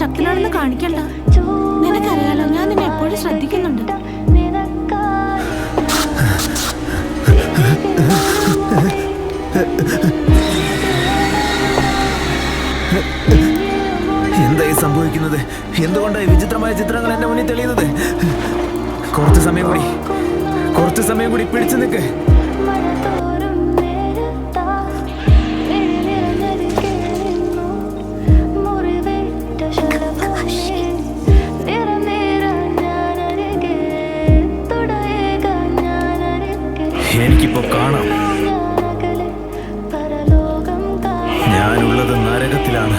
ശക്തനാണെന്ന് കാണിക്കണ്ട. നിനക്കറിയാലോ, ഞാൻ നിന്നെ എപ്പോഴും ശ്രദ്ധിക്കുന്നുണ്ട്. എന്തായി സംഭവിക്കുന്നത്? എന്തുകൊണ്ടായി വിചിത്രമായ ചിത്രങ്ങൾ എന്റെ മുന്നിൽ തെളിയുന്നത്? കുറച്ചു സമയം കൂടി പിടിച്ചു നിൽക്ക്. എനിക്കിപ്പോ കാണാം, ഞാനുള്ളത് നരകത്തിലാണ്.